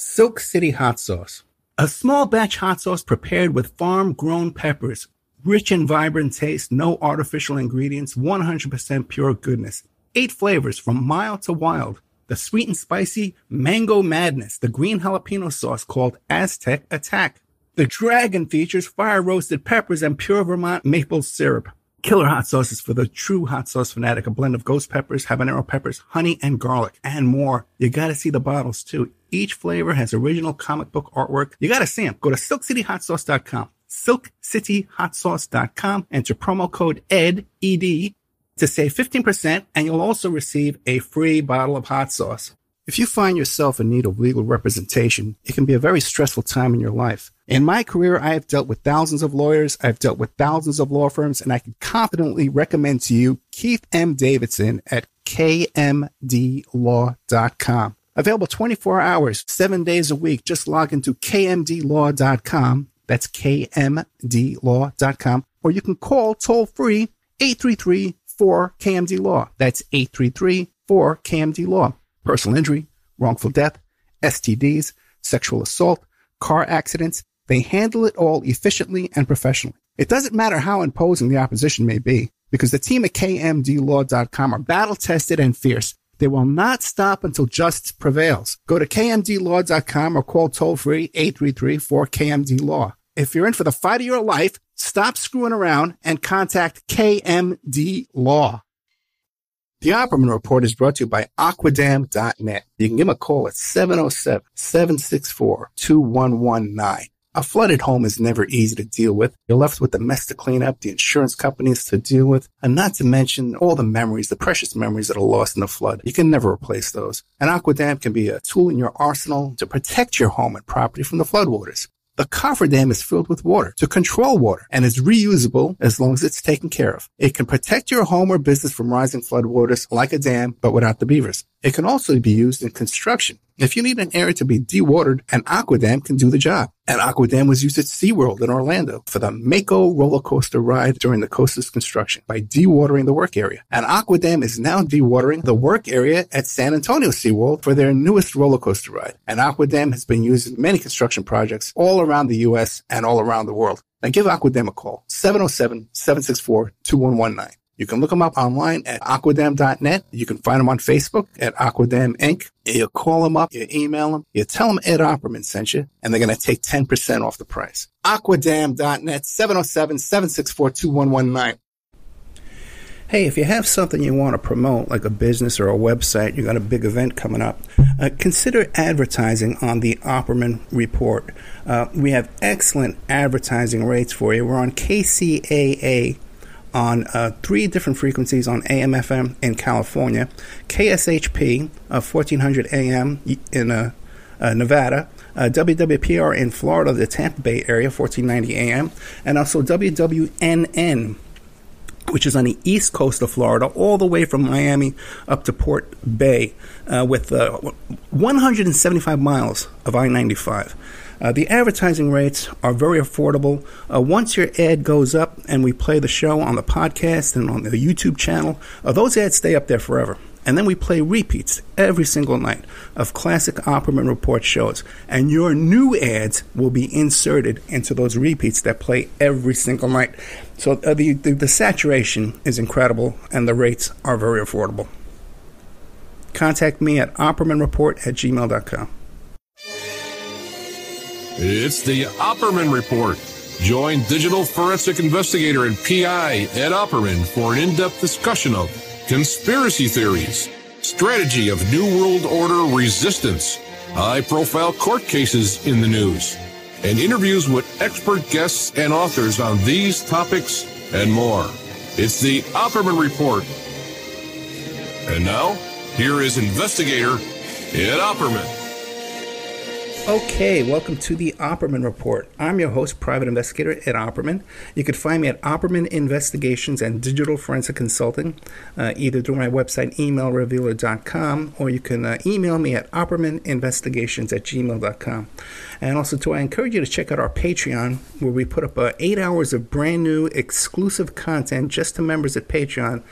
Silk City Hot Sauce. A small batch hot sauce prepared with farm-grown peppers. Rich and vibrant taste, no artificial ingredients, 100% pure goodness. 8 flavors from mild to wild. The sweet and spicy Mango Madness. The green jalapeno sauce called Aztec Attack. The dragon features fire-roasted peppers and pure Vermont maple syrup. Killer hot sauces for the true hot sauce fanatic. A blend of ghost peppers, habanero peppers, honey, and garlic, and more. You gotta see the bottles, too. Each flavor has original comic book artwork. You gotta see them. Go to silkcityhotsauce.com. silkcityhotsauce.com. Enter promo code ED, ED, to save 15%, and you'll also receive a free bottle of hot sauce. If you find yourself in need of legal representation, it can be a very stressful time in your life. In my career, I have dealt with thousands of lawyers, I've dealt with thousands of law firms, and I can confidently recommend to you Keith M. Davidson at kmdlaw.com. Available 24 hours, 7 days a week. Just log into kmdlaw.com. That's kmdlaw.com. Or you can call toll-free 833-4KMD-LAW. That's 833-4KMD-LAW. Personal injury, wrongful death, STDs, sexual assault, car accidents. They handle it all efficiently and professionally. It doesn't matter how imposing the opposition may be, because the team at kmdlaw.com are battle-tested and fierce. They will not stop until justice prevails. Go to kmdlaw.com or call toll-free 833-4KMD-LAW. If you're in for the fight of your life, stop screwing around and contact KMD Law. The Opperman Report is brought to you by aquadam.net. You can give them a call at 707-764-2119. A flooded home is never easy to deal with. You're left with the mess to clean up, the insurance companies to deal with, and not to mention all the memories, the precious memories that are lost in the flood. You can never replace those. And Aquadam can be a tool in your arsenal to protect your home and property from the floodwaters. The cofferdam is filled with water to control water and is reusable as long as it's taken care of. It can protect your home or business from rising floodwaters like a dam, but without the beavers. It can also be used in construction. If you need an area to be dewatered, an Aquadam can do the job. An Aquadam was used at SeaWorld in Orlando for the Mako roller coaster ride during the coaster's construction by dewatering the work area. An Aquadam is now dewatering the work area at San Antonio SeaWorld for their newest roller coaster ride. An Aquadam has been used in many construction projects all around the U.S. and all around the world. Now give Aquadam a call, 707-764-2119. You can look them up online at aquadam.net. You can find them on Facebook at Aquadam Inc. You call them up, you email them, you tell them Ed Opperman sent you, and they're going to take 10% off the price. Aquadam.net, 707-764-2119. Hey, if you have something you want to promote, like a business or a website, you got a big event coming up, consider advertising on the Opperman Report. We have excellent advertising rates for you. We're on KCAA on 3 different frequencies on AM/FM in California, KSHP 1400 AM in Nevada, WWPR in Florida, the Tampa Bay area, 1490 AM, and also WWNN, which is on the east coast of Florida, all the way from Miami up to Port Bay, with 175 miles of I-95. The advertising rates are very affordable. Once your ad goes up and we play the show on the podcast and on the YouTube channel, those ads stay up there forever. And then we play repeats every single night of classic Opperman Report shows. And your new ads will be inserted into those repeats that play every single night. So the saturation is incredible and the rates are very affordable. Contact me at oppermanreport@gmail.com. It's the Opperman Report. Join digital forensic investigator and PI Ed Opperman for an in-depth discussion of conspiracy theories, strategy of New World Order resistance, high-profile court cases in the news, and interviews with expert guests and authors on these topics and more. It's the Opperman Report. And now, here is investigator Ed Opperman. Okay, welcome to the Opperman Report. I'm your host, Private Investigator Ed Opperman. You can find me at Opperman Investigations and Digital Forensic Consulting, either through my website, emailrevealer.com, or you can email me at oppermaninvestigations@gmail.com. And also, too, I encourage you to check out our Patreon, where we put up 8 hours of brand new exclusive content just to members at Patreon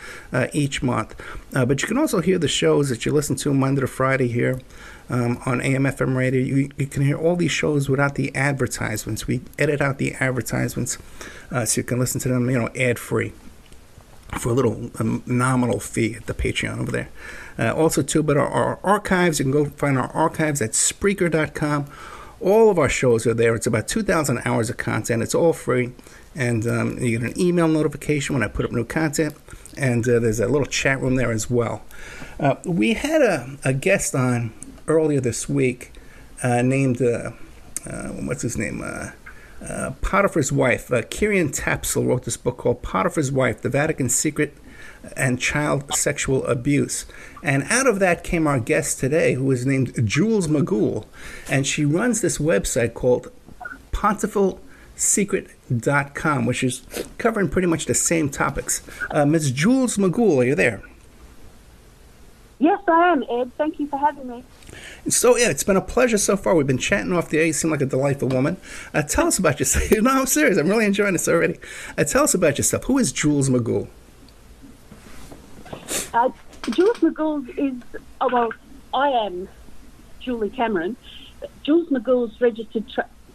each month. But you can also hear the shows that you listen to Monday to Friday here on AM/FM radio. You can hear all these shows without the advertisements. We edit out the advertisements so you can listen to them, ad-free for a little nominal fee at the Patreon over there. Also, too, but our archives, you can go find our archives at Spreaker.com. All of our shows are there. It's about 2,000 hours of content. It's all free. And you get an email notification when I put up new content. And there's a little chat room there as well. We had a guest on earlier this week named, what's his name? Potiphar's wife. Kieran Tapsell wrote this book called Potiphar's Wife, The Vatican Secret and Child Sexual Abuse. And out of that came our guest today, who is named Jules Magul. And she runs this website called pontificalsecret.com, which is covering pretty much the same topics. Ms. Jules Magul, are you there? Yes, I am, Ed. Thank you for having me. So, yeah, it's been a pleasure so far. We've been chatting off the air. You seem like a delightful woman. Tell us about yourself. No, I'm serious. I'm really enjoying this already. Tell us about yourself. Who is Jules Magul? Jules Magul is, I am Julie Cameron. Jules Magul's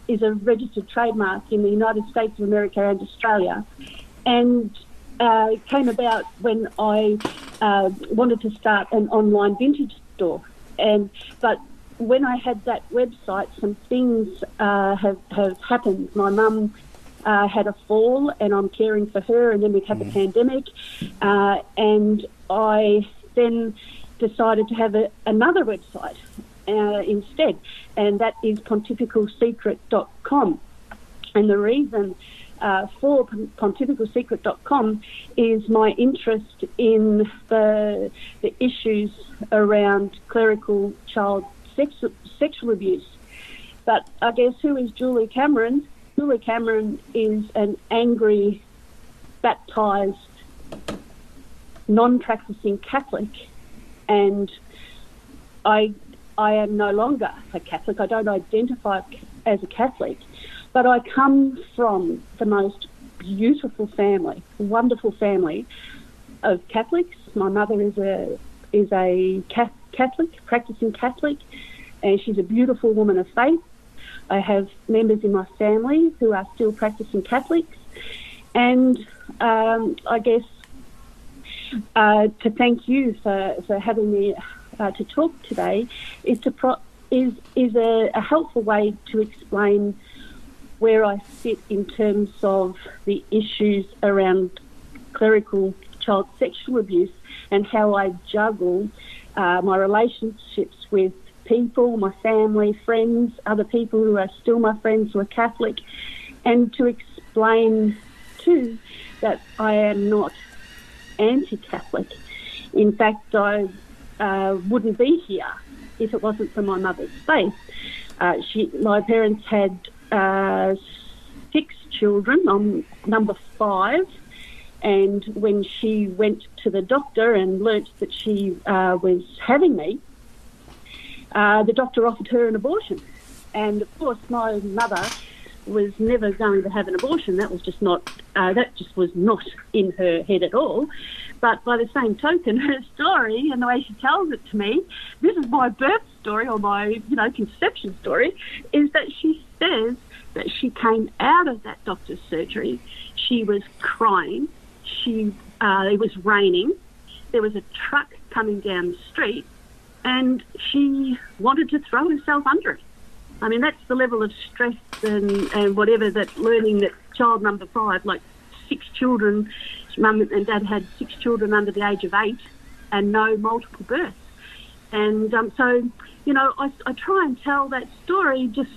is a registered trademark in the United States of America and Australia, and it came about when I wanted to start an online vintage store. But when I had that website, some things have happened. My mum had a fall, and I'm caring for her, and then we've had the pandemic, and I then decided to have another website instead, and that is pontificalsecret.com. And the reason for pontificalsecret.com is my interest in the issues around clerical child sexual abuse. But I guess, who is Julie Cameron? Julie Cameron is an angry, baptised, non-practicing Catholic, and I am no longer a Catholic. I don't identify as a Catholic, but I come from the most beautiful family, wonderful family of Catholics. My mother is a Catholic, practicing Catholic, and she's a beautiful woman of faith. I have members in my family who are still practicing Catholics, and I guess to thank you for having me to talk today is a helpful way to explain where I sit in terms of the issues around clerical child sexual abuse and how I juggle my relationships with people, my family, friends, other people who are still my friends who are Catholic, and to explain too that I am not anti-Catholic. In fact, I wouldn't be here if it wasn't for my mother's faith. My parents had 6 children. I'm number 5, and when she went to the doctor and learnt that she was having me, the doctor offered her an abortion. And of course, my mother was never going to have an abortion. That was just not was not in her head at all. But by the same token, her story and the way she tells it to me, this is my birth story or my conception story, is that she says that she came out of that doctor's surgery. She was crying. It was raining. There was a truck coming down the street, and she wanted to throw herself under it. I mean, that's the level of stress and whatever, that learning that child number 5, like 6 children, mum and dad had 6 children under the age of 8 and no multiple births. And so, I try and tell that story just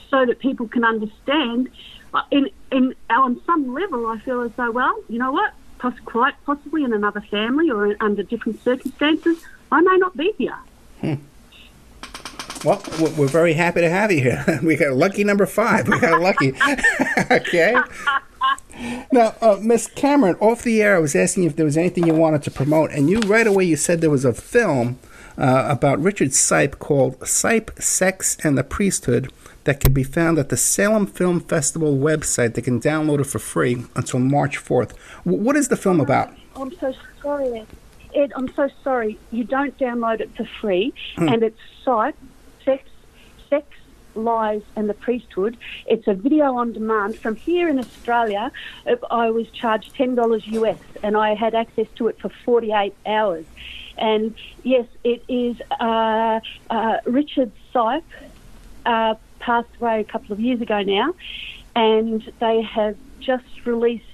so that people can understand. On some level, I feel as though, well, you know what, quite possibly in another family or under different circumstances, I may not be here. Well, we're very happy to have you here. We got lucky number 5. We got lucky. Okay. Now, Miss Cameron, off the air, I was asking you if there was anything you wanted to promote, and you right away you said there was a film about Richard Sipe called Sipe, Sex, and the Priesthood that can be found at the Salem Film Festival website. They can download it for free until March 4th. What is the film about? I'm so sorry, Ed. I'm so sorry. You don't download it for free, and it's Sipe, Sex, Lies and the Priesthood. It's a video on demand from here in Australia. I was charged $10 US and I had access to it for 48 hours. And yes, it is Richard Sipe, passed away a couple of years ago now, and they have just released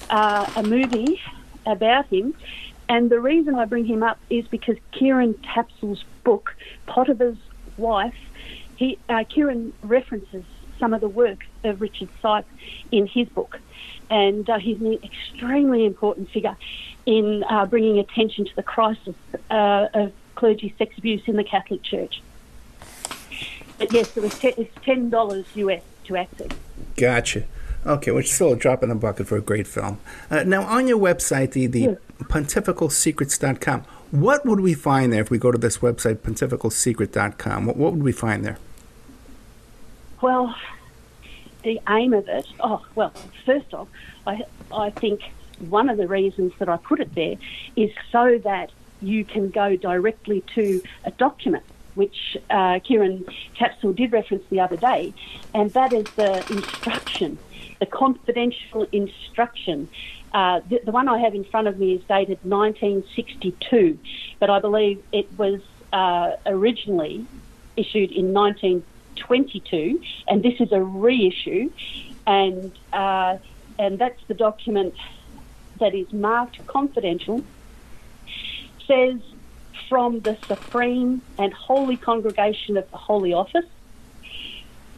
a movie about him. And the reason I bring him up is because Kieran Tapsell's book, Potiphar's Wife, Kieran references some of the work of Richard Sipe in his book, and he's an extremely important figure in bringing attention to the crisis of clergy sex abuse in the Catholic Church. But yes, it's $10 US to access. Gotcha. Okay, which is still a drop in the bucket for a great film. Now, on your website, the pontificalsecrets.com, what would we find there if we go to this website, pontificalsecret.com? What would we find there? Well, the aim of it, first off, I think one of the reasons that I put it there is so that you can go directly to a document, which Kieran Tapsell did reference the other day, and that is the instruction, the confidential instruction. The one I have in front of me is dated 1962, but I believe it was originally issued in 1922, and this is a reissue, and that's the document that is marked confidential. Says, from the Supreme and Holy Congregation of the Holy Office.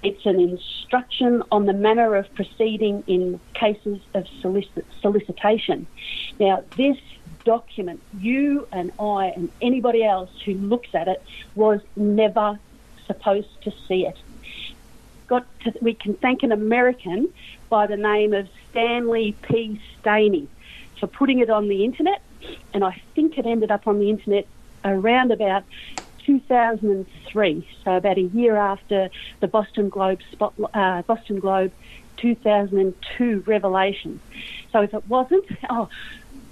It's an instruction on the manner of proceeding in cases of solicitation. Now, this document, you and I and anybody else who looks at it was never supposed to see it. We can thank an American by the name of Stanley P. Staney for putting it on the internet, and I think it ended up on the internet around about 2003, so about a year after the Boston Globe 2002 revelation. So if it wasn't,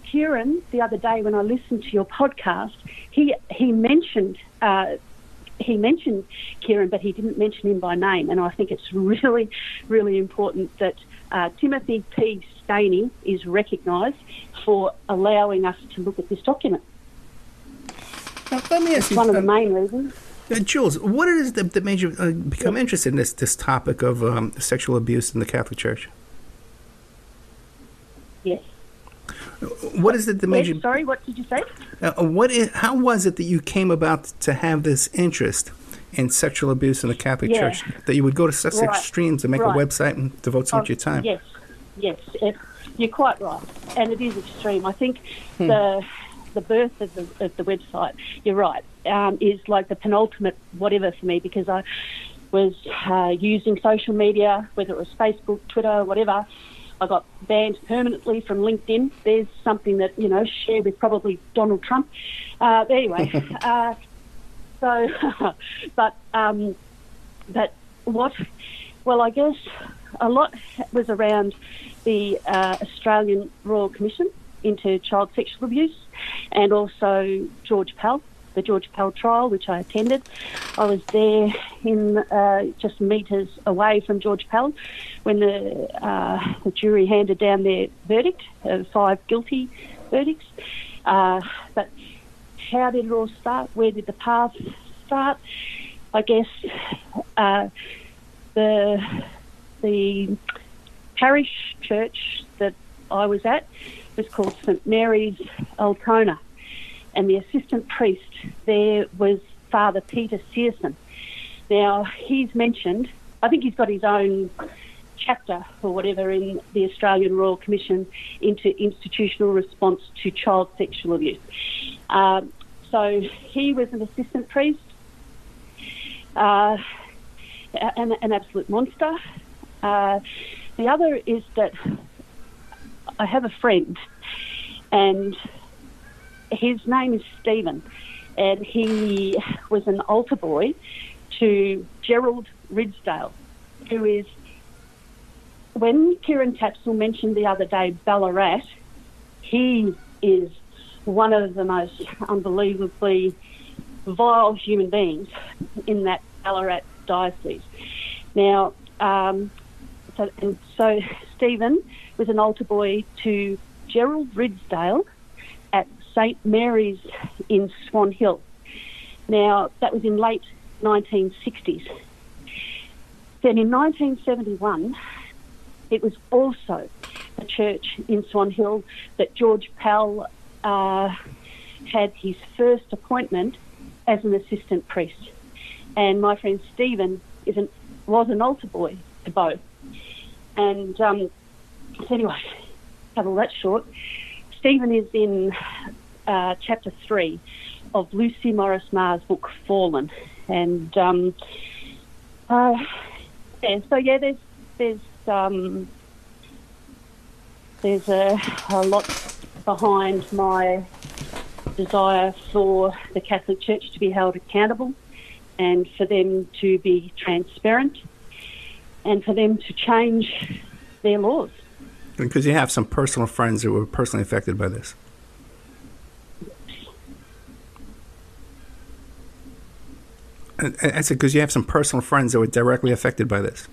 Kieran, the other day when I listened to your podcast, he mentioned Kieran, but he didn't mention him by name, and I think it's really, really important that Timothy P. Staney is recognised for allowing us to look at this document. Now, let me ask you, one of the main reasons. Jules, what is that made you become interested in this topic of sexual abuse in the Catholic Church? Yes. What is it that made you? Sorry, what did you say? How was it that you came about to have this interest in sexual abuse in the Catholic Church? That you would go to such extremes to make a website and devote so much of your time? Yes, you're quite right, and it is extreme. I think the birth of the website, you're right, is like the penultimate whatever for me, because I was using social media, whether it was Facebook, Twitter, whatever. I got banned permanently from LinkedIn. There's something that, share with probably Donald Trump. But anyway, but what? Well, I guess a lot was around the Australian Royal Commission into child sexual abuse, and also George Pell, the George Pell trial, which I attended. I was there in just metres away from George Pell when the jury handed down their verdict of 5 guilty verdicts. But how did it all start? Where did the path start? I guess the parish church that I was at was called St Mary's Altona, and the assistant priest there was Father Peter Searson. Now, he's mentioned, I think he's got his own chapter or whatever in the Australian Royal Commission into institutional response to child sexual abuse. So he was an assistant priest, an absolute monster. The other is that I have a friend, and his name is Stephen, and he was an altar boy to Gerald Ridsdale, who is, when Kieran Tapsell mentioned the other day Ballarat, he is one of the most unbelievably vile human beings in that Ballarat diocese. Now, so Stephen was an altar boy to Gerald Ridsdale at St Mary's in Swan Hill. Now, that was in late 1960s. Then in 1971, it was also a church in Swan Hill that George Pell had his first appointment as an assistant priest. And my friend Stephen was an altar boy to both. And so anyway, cut all that short, Stephen is in chapter 3 of Lucy Morris Marr's book Fallen. And there's a lot behind my desire for the Catholic Church to be held accountable and for them to be transparent and for them to change their laws. Because you have some personal friends who were personally affected by this. I said because you have some personal friends that were directly affected by this.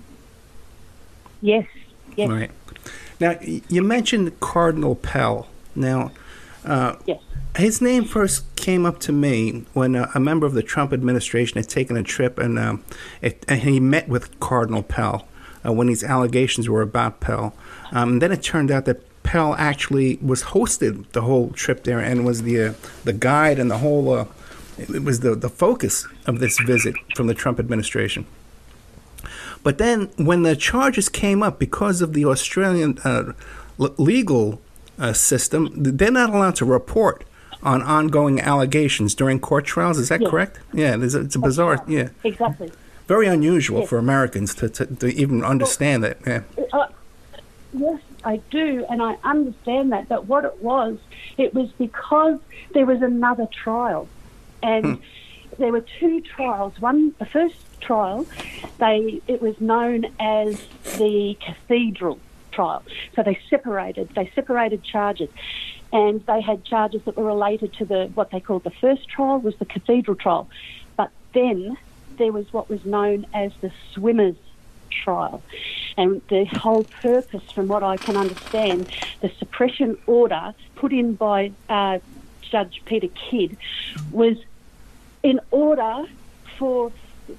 Yes. Right. Now, you mentioned Cardinal Pell. Now, yes. His name first came up to me when a member of the Trump administration had taken a trip, and he met with Cardinal Pell when these allegations were about Pell. Then it turned out that Pell actually was hosted the whole trip there and was the guide and the whole. It was the focus of this visit from the Trump administration. But then when the charges came up because of the Australian legal system, they're not allowed to report on ongoing allegations during court trials. Is that correct? Yeah, it's a bizarre. Yeah, exactly. Very unusual for Americans to even understand that. Yeah. Yes, I do, and I understand that. But what it was because there was another trial, and there were two trials. The first trial, it was known as the Cathedral trial. So they separated charges, and they had charges that were related to what they called the first trial was the Cathedral trial. But then there was what was known as the Swimmers trial. And the whole purpose, from what I can understand, the suppression order put in by Judge Peter Kidd was in order for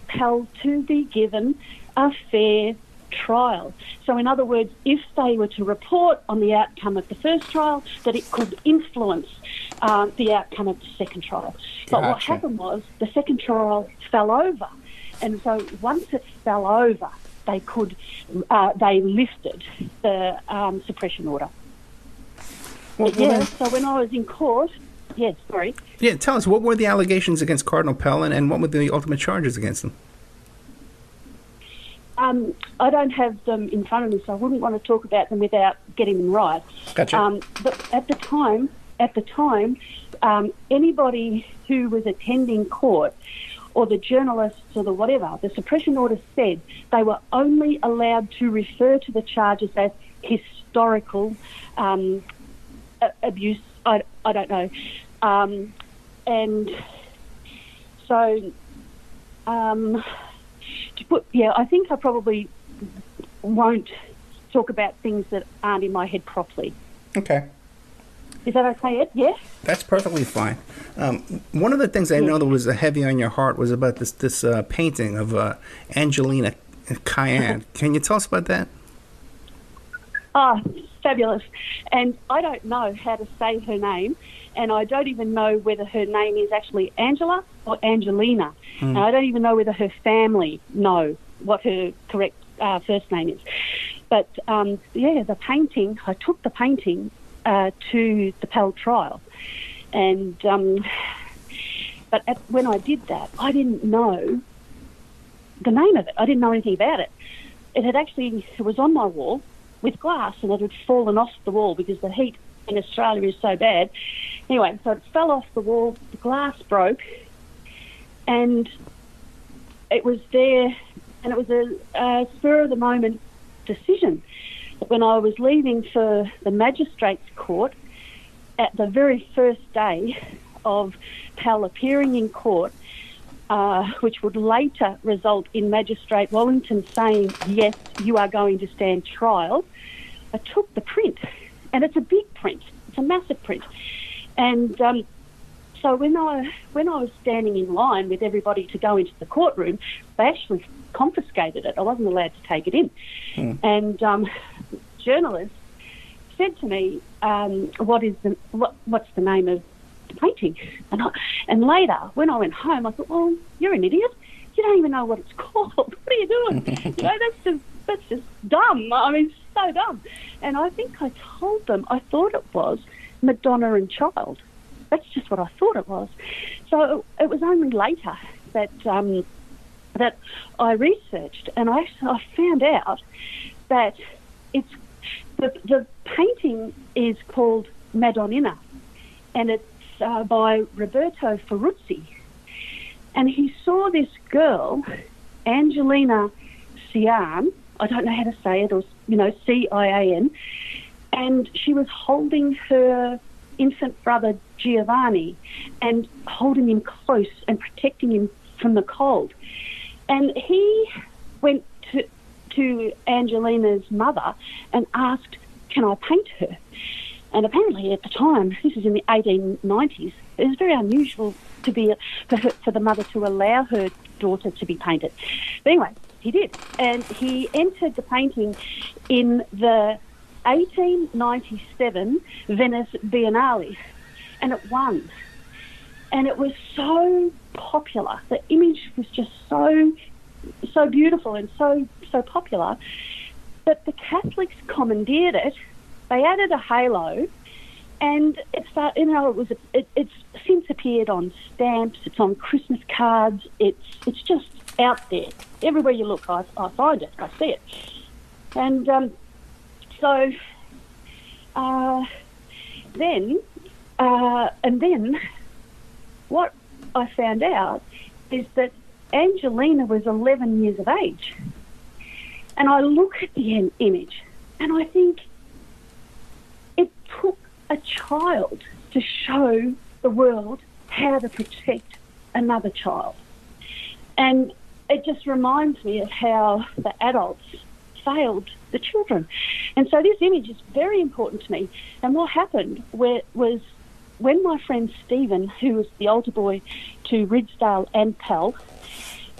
Pell to be given a fair trial. So in other words, if they were to report on the outcome of the first trial, that it could influence the outcome of the second trial. But what happened was the second trial fell over. And so once it fell over, they lifted the suppression order. So when I was in court, sorry. Yeah, tell us, what were the allegations against Cardinal Pell and what were the ultimate charges against him? I don't have them in front of me, so I wouldn't want to talk about them without getting them right. Gotcha. But at the time, anybody who was attending court, or the journalists or the whatever, the suppression order said they were only allowed to refer to the charges as historical abuse. I don't know. And so, I think I probably won't talk about things that aren't in my head properly. Okay. Is that okay, Ed? Yeah? That's perfectly fine. One of the things I know that was heavy on your heart was about this painting of Angelina Cayenne. Can you tell us about that? Oh, fabulous. And I don't know how to say her name, and I don't even know whether her name is actually Angela or Angelina. And I don't even know whether her family know what her correct first name is. But, the painting, I took the painting to the Pell trial. And but when I did that, I didn't know the name of it. I didn't know anything about it. It was on my wall with glass, and it had fallen off the wall because the heat in Australia is so bad. Anyway, so it fell off the wall, the glass broke, and it was there, and it was a spur-of-the-moment decision. When I was leaving for the magistrate's court, at the very first day of Pell appearing in court, which would later result in Magistrate Wallington saying, yes, you are going to stand trial, I took the print, and it's a big print. It's a massive print. And so when I was standing in line with everybody to go into the courtroom, they actually confiscated it. I wasn't allowed to take it in. And journalists said to me, what's the name of the painting? And later, when I went home, I thought, well, you're an idiot. You don't even know what it's called. What are you doing? That's just dumb. I mean, so dumb. And I think I told them I thought it was Madonna and Child. That's just what I thought it was. So it was only later that that I researched, and I found out that it's the painting is called Madonnina, and it's by Roberto Ferruzzi. And he saw this girl, Angelina Cian, I don't know how to say it, or, Cian, and she was holding her infant brother Giovanni and holding him close and protecting him from the cold. And he went to Angelina's mother and asked, can I paint her? And apparently at the time, this is in the 1890s, it was very unusual for the mother to allow her daughter to be painted. But anyway, he did. And he entered the painting in the 1897 Venice Biennale, and it won. And it was so popular. The image was just so beautiful and so popular that the Catholics commandeered it. They added a halo, and it's since appeared on stamps. It's on Christmas cards. It's just out there everywhere you look. I find it. I see it, and then what I found out is that Angelina was 11 years of age. And I look at the image and I think it took a child to show the world how to protect another child. And it just reminds me of how the adults failed the children. And so this image is very important to me. And what happened was when my friend Stephen, who was the older boy to Ridsdale and Pell,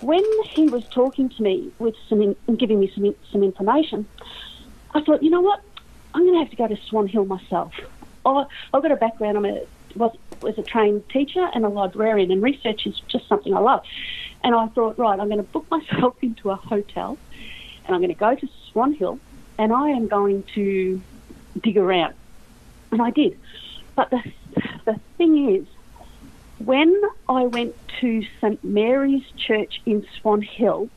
when he was talking to me and giving me some information, I thought, you know what, I'm going to have to go to Swan Hill myself. I've got a background. I was a trained teacher and a librarian, and research is just something I love. And I thought, right, I'm going to book myself into a hotel, and I'm going to go to Swan Hill, and I am going to dig around. And I did. But the thing is, when I went to St Mary's Church in Swan Hill,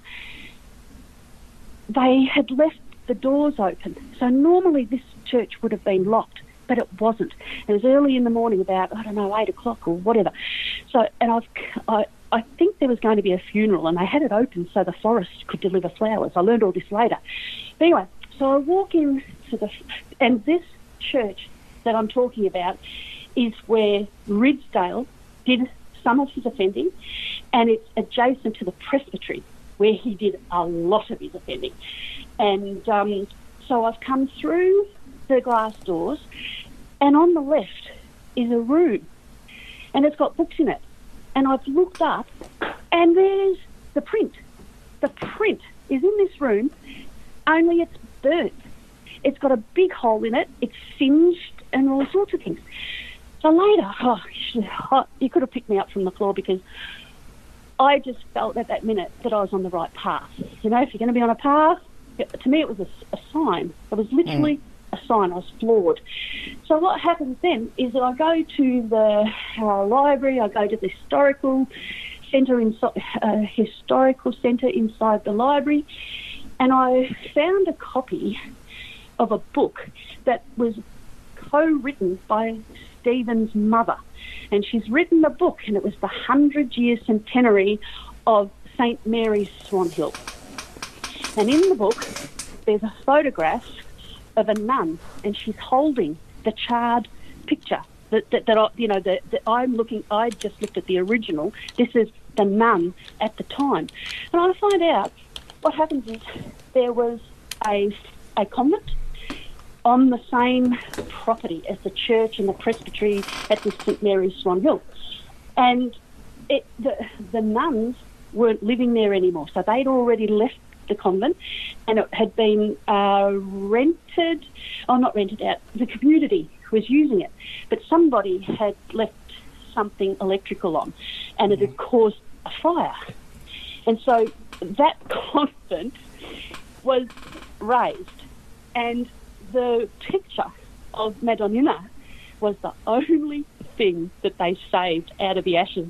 they had left the doors open. So normally this church would have been locked, but it wasn't. It was early in the morning, about, 8 o'clock or whatever. So, and I think there was going to be a funeral, and they had it open so the florist could deliver flowers. I learned all this later. But anyway, so I walk in and this church that I'm talking about is where Ridsdale did some of his offending, and it's adjacent to the presbytery where he did a lot of his offending. And so I've come through the glass doors, and on the left is a room, and it's got books in it. And I've looked up, and there's the print. The print is in this room, only it's burnt. It's got a big hole in it, it's singed, and all sorts of things. So later, you could have picked me up from the floor, because I just felt at that minute that I was on the right path. You know, if you're going to be on a path, to me it was a sign. It was literally a sign. I was floored. So what happens then is that I go to the library, I go to the historical centre inside the library, and I found a copy of a book that was co-written by Stephen's mother, and she's written the book, and it was the 100-year centenary of St Mary's Swan Hill. And in the book, there's a photograph of a nun, and she's holding the charred picture that I'm looking. I just looked at the original. This is the nun at the time. And I find out what happens is there was a convent on the same property as the church and the presbytery at the St Mary's Swan Hill. And the nuns weren't living there anymore, so they'd already left the convent, and it had been rented, or not rented out, the community was using it, but somebody had left something electrical on, and it had caused a fire. And so that convent was razed, and the picture of Madonnina was the only thing that they saved out of the ashes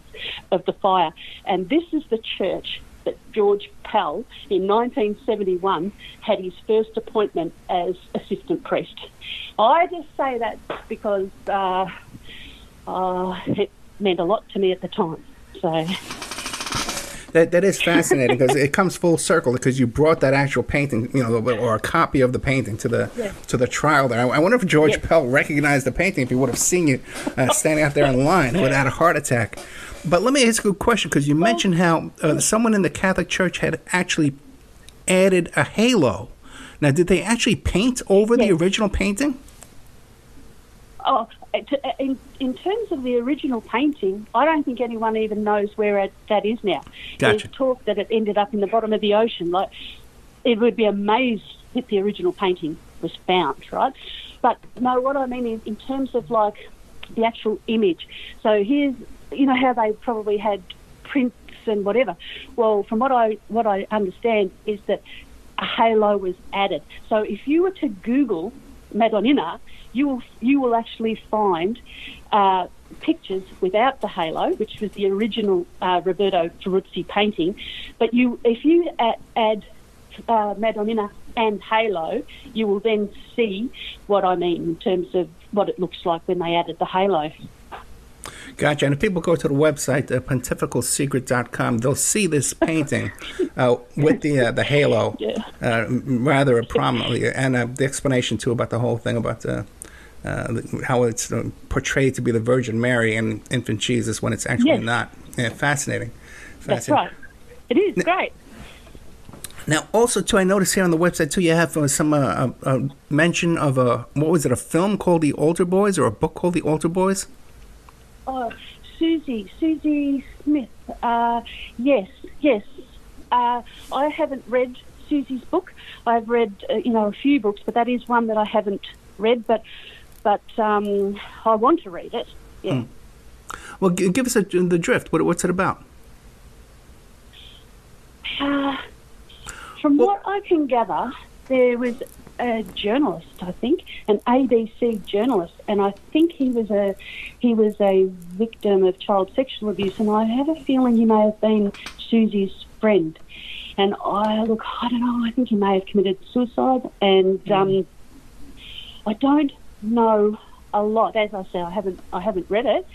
of the fire. And this is the church that George Pell, in 1971, had his first appointment as assistant priest. I just say that because it meant a lot to me at the time. So that is fascinating because it comes full circle, because you brought that actual painting, or a copy of the painting to the trial there. I wonder if George Pell recognized the painting, if he would have seen you standing out there in line, he would have had a heart attack. But let me ask you a question, because you mentioned how someone in the Catholic Church had actually added a halo. Now, did they actually paint over the original painting? Oh, in terms of the original painting, I don't think anyone even knows where that is now. Gotcha. There's talk that it ended up in the bottom of the ocean. Like, it would be amazed if the original painting was found, right? But no, what I mean is in terms of like the actual image. So here's, how they probably had prints and whatever. Well, from what I understand is that a halo was added. So if you were to Google Madonnina, you will actually find pictures without the halo, which was the original Roberto Ferruzzi painting. But if you add Madonnina and halo, you will then see what I mean in terms of what it looks like when they added the halo. Gotcha. And if people go to the website, pontificalsecret.com, they'll see this painting with the halo rather prominently, and the explanation, too, about the whole thing about how it's portrayed to be the Virgin Mary and infant Jesus when it's actually not. Yeah, fascinating. That's right. It is great. Now, also, too, I noticed here on the website, too, you have some mention of a film called The Altar Boys, or a book called The Altar Boys? Oh, Susie Smith. Yes. I haven't read Susie's book. I've read, a few books, but that is one that I haven't read. But I want to read it. Yeah. Well, give us the drift. What's it about? From what I can gather, there was a journalist, I think, an ABC journalist, and I think he was a victim of child sexual abuse, and I have a feeling he may have been Susie's friend. And I don't know, I think he may have committed suicide, and I don't know a lot. As I say, I haven't read it.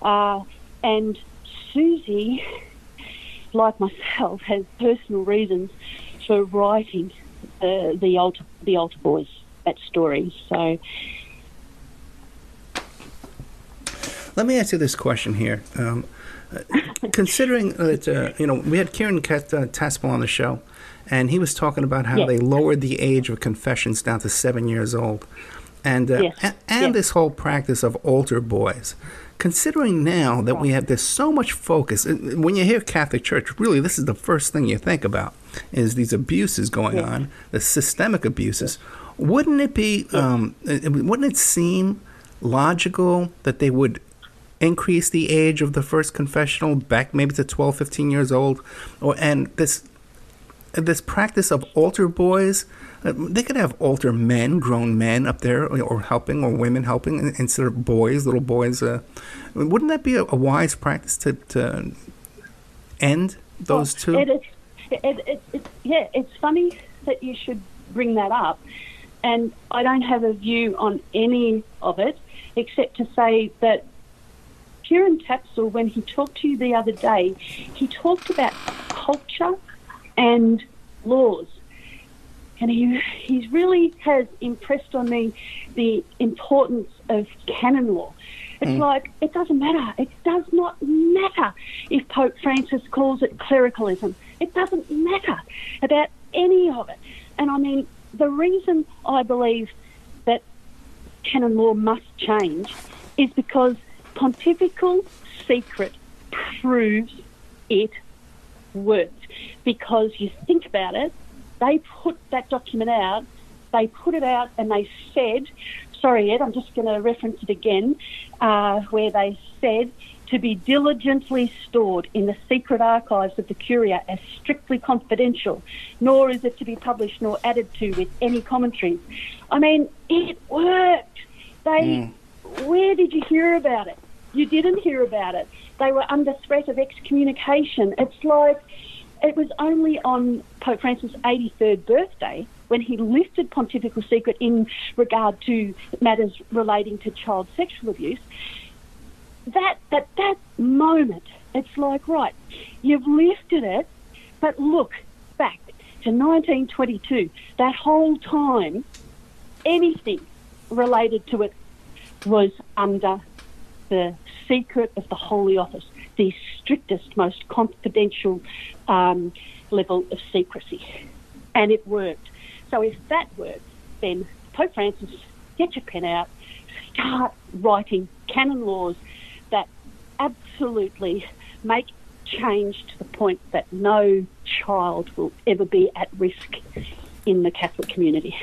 And Susie, like myself, has personal reasons for writing the altar boys, that story. So let me ask you this question here. Considering that we had Kieran Taspel on the show, and he was talking about how they lowered the age of confessions down to 7 years old, and this whole practice of altar boys. Considering now that there's so much focus, when you hear Catholic Church, really this is the first thing you think about, is these abuses going on, the systemic abuses. Wouldn't it be, wouldn't it seem logical that they would increase the age of the first confessional back maybe to 12, 15 years old? And this practice of altar boys, they could have altar men, grown men up there, or helping, or women helping, instead of boys, little boys. Wouldn't that be a wise practice to end those two? It's funny that you should bring that up, and I don't have a view on any of it, except to say that Kieran Tapsell, when he talked to you the other day, he talked about culture and laws. And he really has impressed on me the importance of canon law. It's like, it doesn't matter. It does not matter if Pope Francis calls it clericalism. It doesn't matter about any of it. And I mean, the reason I believe that canon law must change is because pontifical secret proves it works. Because you think about it, they put that document out, they put it out and they said, sorry Ed, I'm just going to reference it again, where they said to be diligently stored in the secret archives of the Curia as strictly confidential, nor is it to be published nor added to with any commentaries. I mean, it worked. Where did you hear about it? You didn't hear about it. They were under threat of excommunication. It's like, it was only on Pope Francis' 83rd birthday when he lifted pontifical secret in regard to matters relating to child sexual abuse. That moment, it's like, right, you've lifted it, but look back to 1922. That whole time, anything related to it was under the secret of the Holy Office, the strictest, most confidential level of secrecy. And it worked. So if that works, then Pope Francis, get your pen out, start writing canon laws that absolutely make change to the point that no child will ever be at risk in the Catholic community.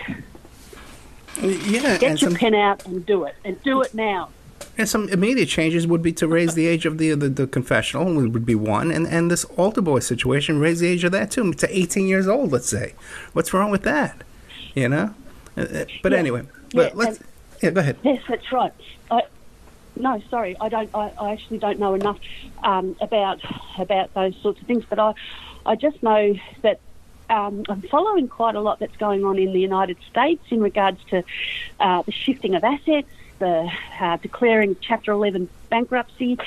Yeah, get your pen out and do it now. And some immediate changes would be to raise the age of the confessional, would be one, and this altar boy situation, raise the age of that too, to 18 years old, let's say. What's wrong with that? You know? But anyway, go ahead. Yes, that's right. No, sorry, I actually don't know enough about those sorts of things, but I just know that I'm following quite a lot that's going on in the United States in regards to the shifting of assets, the declaring Chapter 11 bankruptcy,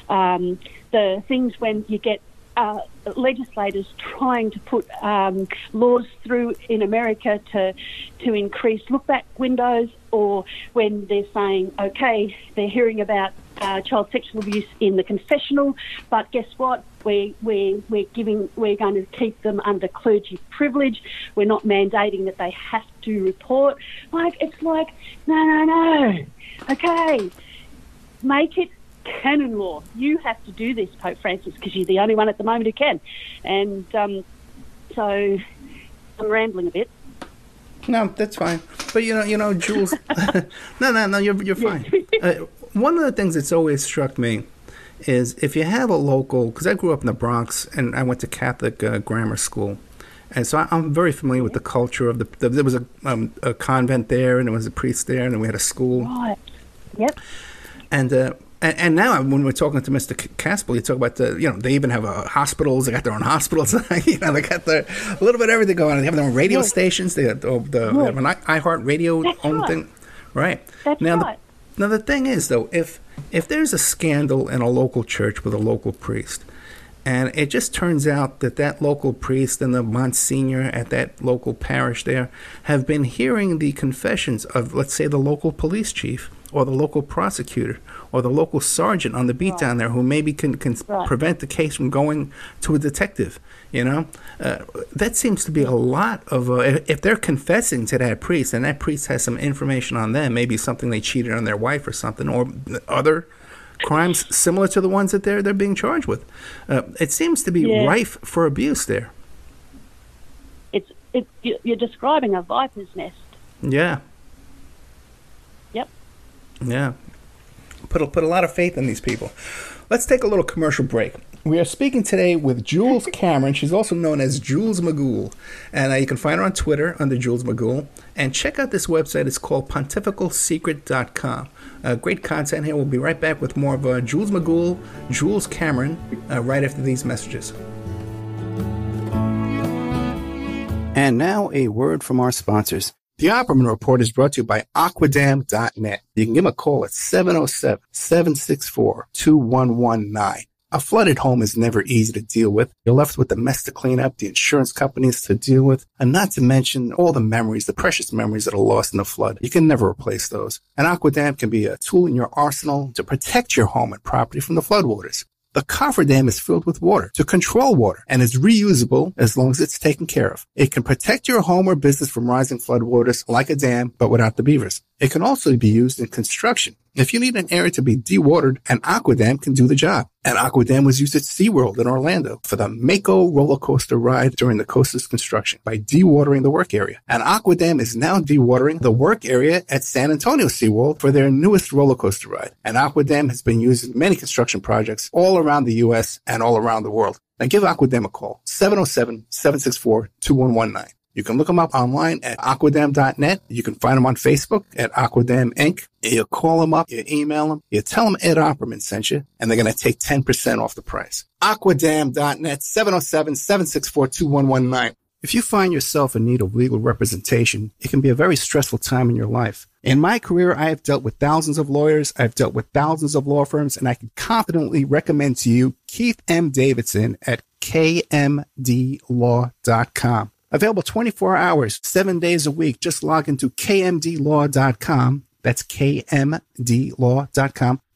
the things when you get legislators trying to put laws through in America to increase look-back windows, or when they're saying, okay, they're hearing about child sexual abuse in the confessional, but guess what? We're going to keep them under clergy privilege. We're not mandating that they have to report. It's like, no. Okay, make it canon law. You have to do this, Pope Francis, because you're the only one at the moment who can. And so I'm rambling a bit. No, that's fine. But you know, Jules. no, you're fine. One of the things that's always struck me is if you have a local, because I grew up in the Bronx and I went to Catholic grammar school, and so I'm very familiar with the culture of there was a convent there, and there was a priest there, and we had a school. Right. Yep. And now when we're talking to Mr. Caspel, you talk about they even have hospitals. They got their own hospitals. They got a little bit of everything going on. They have their own radio stations. They have an iHeart Radio own thing. Right. That's right. Now the thing is, though, if there's a scandal in a local church with a local priest, and it just turns out that local priest and the Monsignor at that local parish there have been hearing the confessions of, let's say, the local police chief or the local prosecutor or the local sergeant on the beat down there, who maybe can prevent the case from going to a detective, that seems to be a lot of, if they're confessing to that priest and that priest has some information on them, maybe something they cheated on their wife or something, or other crimes similar to the ones that they're being charged with. It seems to be rife for abuse there. You're describing a viper's nest. Yeah. Yep. Yeah. Put a lot of faith in these people. Let's take a little commercial break. We are speaking today with Jules Cameron. She's also known as Jules Magul. And you can find her on Twitter under Jules Magul. And check out this website. It's called pontificalsecret.com. Great content here. We'll be right back with more of Jules Magul, Jules Cameron, right after these messages. And now a word from our sponsors. The Opperman Report is brought to you by Aquadam.net. You can give them a call at 707-764-2119. A flooded home is never easy to deal with. You're left with the mess to clean up, the insurance companies to deal with, and not to mention all the memories, the precious memories that are lost in the flood. You can never replace those. An AquaDam can be a tool in your arsenal to protect your home and property from the floodwaters. The cofferdam is filled with water to control water and is reusable as long as it's taken care of. It can protect your home or business from rising floodwaters like a dam, but without the beavers. It can also be used in construction. If you need an area to be dewatered, an AquaDam can do the job. An AquaDam was used at SeaWorld in Orlando for the Mako roller coaster ride during the coaster's construction by dewatering the work area. An AquaDam is now dewatering the work area at San Antonio SeaWorld for their newest roller coaster ride. An AquaDam has been used in many construction projects all around the U.S. and all around the world. Now give AquaDam a call, 707-764-2119. You can look them up online at aquadam.net. You can find them on Facebook at Aquadam Inc. You call them up, you email them, you tell them Ed Opperman sent you, and they're going to take 10% off the price. Aquadam.net, 707-764-2119. If you find yourself in need of legal representation, it can be a very stressful time in your life. In my career, I have dealt with thousands of lawyers, I've dealt with thousands of law firms, and I can confidently recommend to you Keith M. Davidson at kmdlaw.com. Available 24 hours, 7 days a week. Just log into kmdlaw.com. That's kmdlaw.com.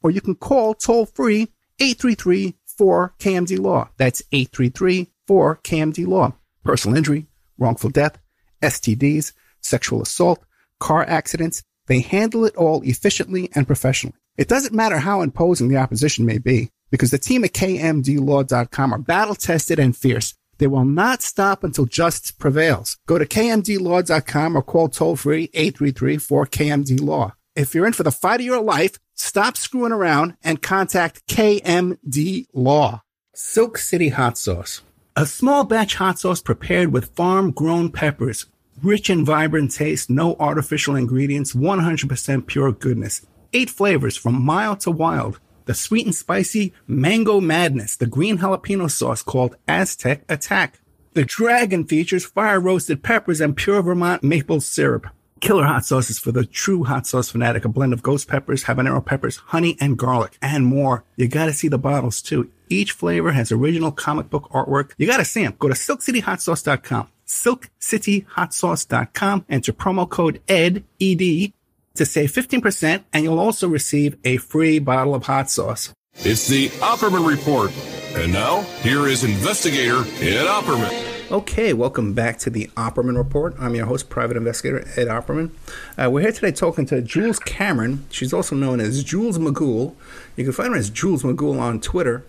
Or you can call toll-free 833-4KMD-LAW. That's 833-4KMD-LAW. Personal injury, wrongful death, STDs, sexual assault, car accidents. They handle it all efficiently and professionally. It doesn't matter how imposing the opposition may be, because the team at kmdlaw.com are battle-tested and fierce. They will not stop until justice prevails. Go to kmdlaw.com or call toll-free 833-4KMD-LAW. If you're in for the fight of your life, stop screwing around and contact KMD Law. Silk City Hot Sauce. A small batch hot sauce prepared with farm-grown peppers. Rich and vibrant taste, no artificial ingredients, 100% pure goodness. 8 flavors from mild to wild. The sweet and spicy Mango Madness, the green jalapeno sauce called Aztec Attack. The Dragon features fire-roasted peppers and pure Vermont maple syrup. Killer hot sauces for the true hot sauce fanatic, a blend of ghost peppers, habanero peppers, honey, and garlic, and more. You gotta see the bottles, too. Each flavor has original comic book artwork. You gotta see them. Go to silkcityhotsauce.com. silkcityhotsauce.com. Enter promo code ED, ED, to save 15%, and you'll also receive a free bottle of hot sauce. It's the Opperman Report. And now, here is investigator Ed Opperman. Okay, welcome back to the Opperman Report. I'm your host, private investigator Ed Opperman. We're here today talking to Jules Cameron. She's also known as Jules McGool. You can find her as Jules McGool on Twitter,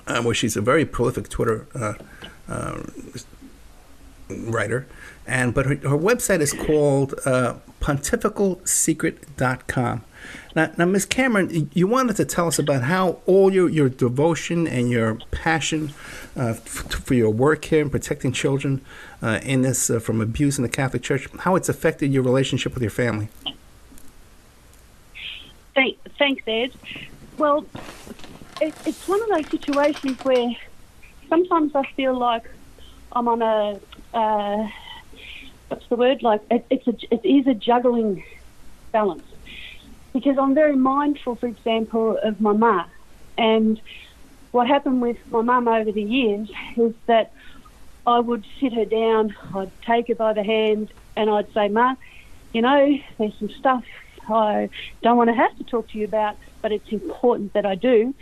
where she's a very prolific Twitter writer. But her website is called pontificalsecret.com. Now, Ms. Cameron, you wanted to tell us about how all your devotion and your passion for your work here and protecting children in this from abuse in the Catholic Church, how it's affected your relationship with your family. Thanks, Ed. Well, it's one of those situations where sometimes I feel like I'm on a what's the word? Like it is a juggling balance, because I'm very mindful, for example, of my ma. And what happened with my mum over the years is that I would sit her down, I'd take her by the hand, and I'd say, Ma, you know, there's some stuff I don't want to have to talk to you about, but it's important that I do.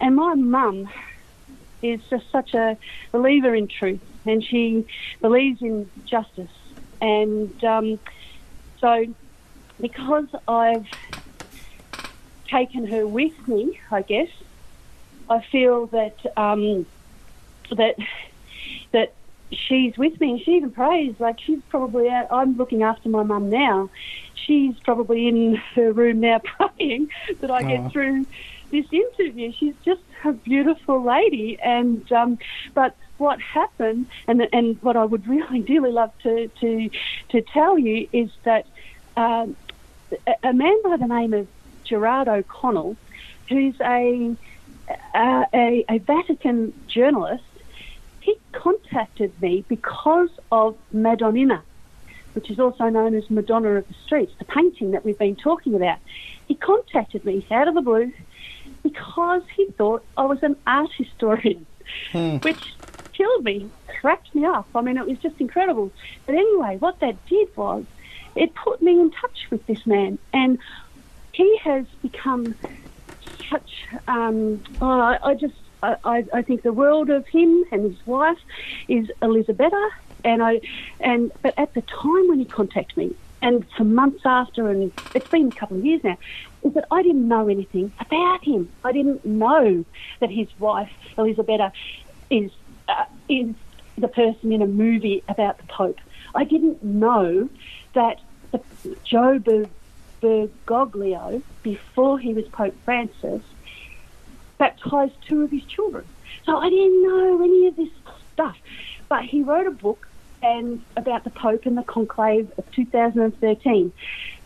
And my mum is just such a believer in truth, and she believes in justice. And so because I've taken her with me, I guess, I feel that that she's with me, and she even prays. Like, she's probably out. I'm looking after my mum now. She's probably in her room now praying that I get through this interview. She's just a beautiful lady. And but what happened, and what I would really dearly love to tell you, is that a man by the name of Gerard O'Connell, who's a Vatican journalist, he contacted me because of Madonnina, which is also known as Madonna of the Streets, the painting that we've been talking about. He contacted me out of the blue, because he thought I was an art historian, which killed me, cracked me up. I mean, it was just incredible. But anyway, what that did was it put me in touch with this man, and he has become such. I think the world of him and his wife is Elizabetta, but at the time when he contacted me, and for months after, and it's been a couple of years now, is that I didn't know anything about him. I didn't know that his wife Elizabetta is the person in a movie about the Pope. I didn't know that Joe Bergoglio, before he was Pope Francis, baptised 2 of his children. So I didn't know any of this stuff. But he wrote a book about the Pope and the conclave of 2013,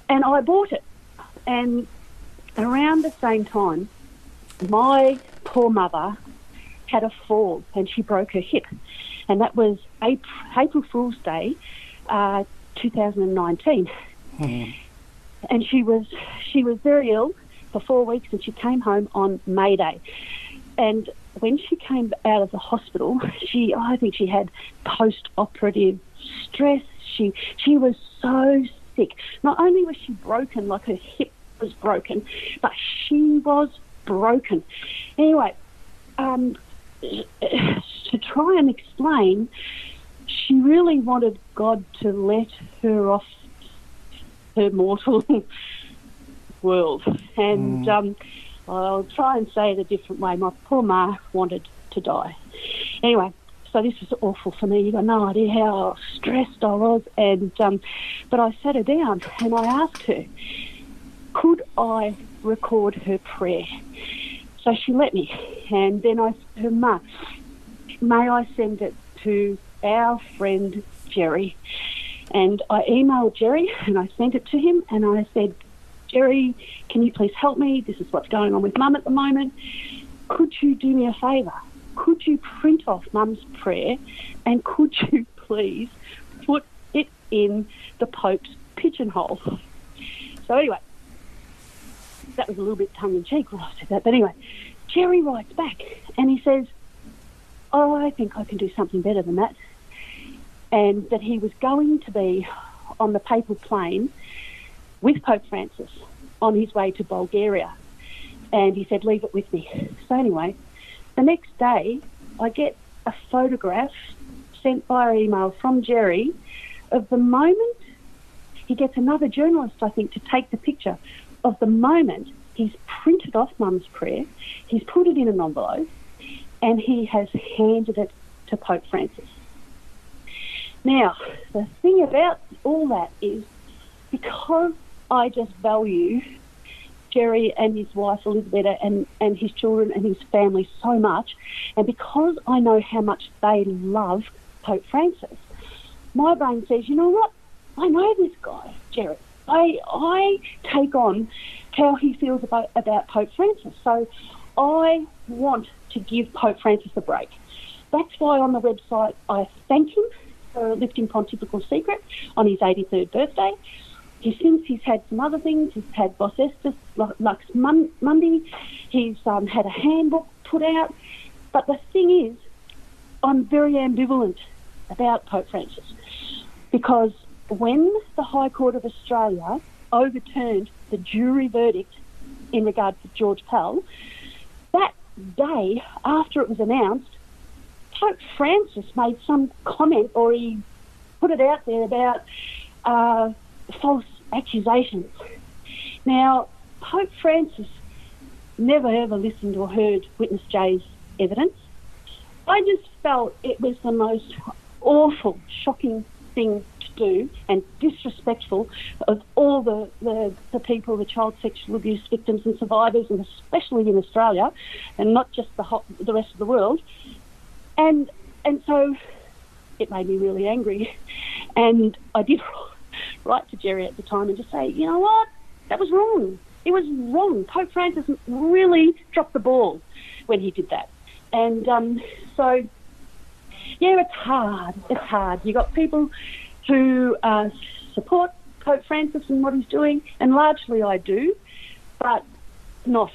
and I bought it. And around the same time, my poor mother had a fall and she broke her hip, and that was April Fool's Day, 2019. And she was very ill for 4 weeks, and she came home on May Day. And when she came out of the hospital, I think she had post-operative stress. She was so sick. Not only was she broken, like her hip was broken, but she was broken. Anyway, to try and explain, she really wanted God to let her off her mortal world. And I'll try and say it a different way. My poor ma wanted to die. Anyway, so this was awful for me. You've got no idea how stressed I was. And but I sat her down and I asked her, could I record her prayer? So she let me. And then I said to her, Ma, may I send it to our friend Jerry? And I emailed Jerry and I sent it to him, and I said, Jerry, can you please help me? This is what's going on with Mum at the moment. Could you do me a favour? Could you print off Mum's prayer, and could you please put it in the Pope's pigeonhole? So anyway, that was a little bit tongue-in-cheek when I said that. But anyway, Jerry writes back and he says, oh, I think I can do something better than that. And that he was going to be on the papal plane with Pope Francis on his way to Bulgaria. And he said, leave it with me. So anyway, the next day I get a photograph sent via email from Jerry of the moment. He gets another journalist, I think, to take the picture of the moment he's printed off Mum's prayer, he's put it in an envelope, and he has handed it to Pope Francis. Now, the thing about all that is, because I just value Jerry and his wife Elizabeth and his children and his family so much, and because I know how much they love Pope Francis, my brain says, you know what? I know this guy, Jerry. I take on how he feels about Pope Francis. So I want to give Pope Francis a break. That's why on the website I thank him for lifting Pontifical Secret on his 83rd birthday. Since he's had some other things, he's had Vos Estis Lux Mundi, he's had a handbook put out. But the thing is, I'm very ambivalent about Pope Francis, because when the High Court of Australia overturned the jury verdict in regard to George Pell, that day after it was announced, Pope Francis made some comment, or he put it out there about false accusations. Now, Pope Francis never ever listened or heard Witness J's evidence. I just felt it was the most awful, shocking thing to do, and disrespectful of all the people, the child sexual abuse victims and survivors, and especially in Australia, and not just the rest of the world. And so it made me really angry. And I did write to Jerry at the time and just say, you know what, that was wrong. It was wrong. Pope Francis really dropped the ball when he did that. And so, yeah, it's hard. It's hard. You got people who support Pope Francis and what he's doing, and largely I do, but not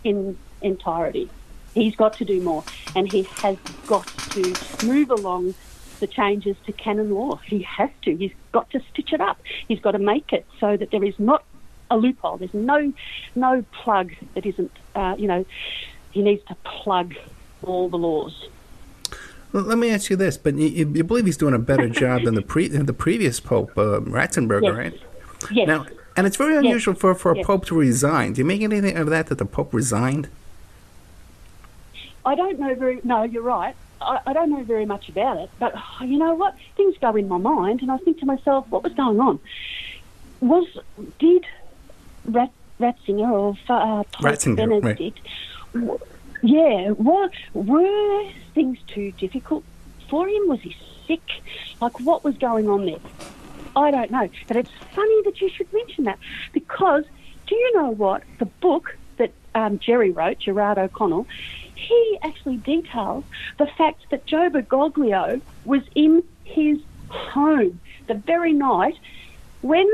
in entirety. He's got to do more, and he has got to move along the changes to canon law. He has to. He's got to stitch it up. He's got to make it so that there is not a loophole. There's no plug that isn't, he needs to plug all the laws. Well, let me ask you this, but you believe he's doing a better job than the previous Pope, Ratzenberger, Yes. right? Yes. Now, and it's very unusual for a Yes. Pope to resign. Do you make anything of that the Pope resigned? I don't know no, you're right. I don't know very much about it, but you know what? Things go in my mind, and I think to myself, what was going on? Did Ratzinger or Pope Benedict, were things too difficult for him? Was he sick? Like, what was going on there? I don't know, but it's funny that you should mention that, because do you know what? The book that Jerry wrote, Gerard O'Connell, he actually details the fact that Joe Bergoglio was in his home the very night when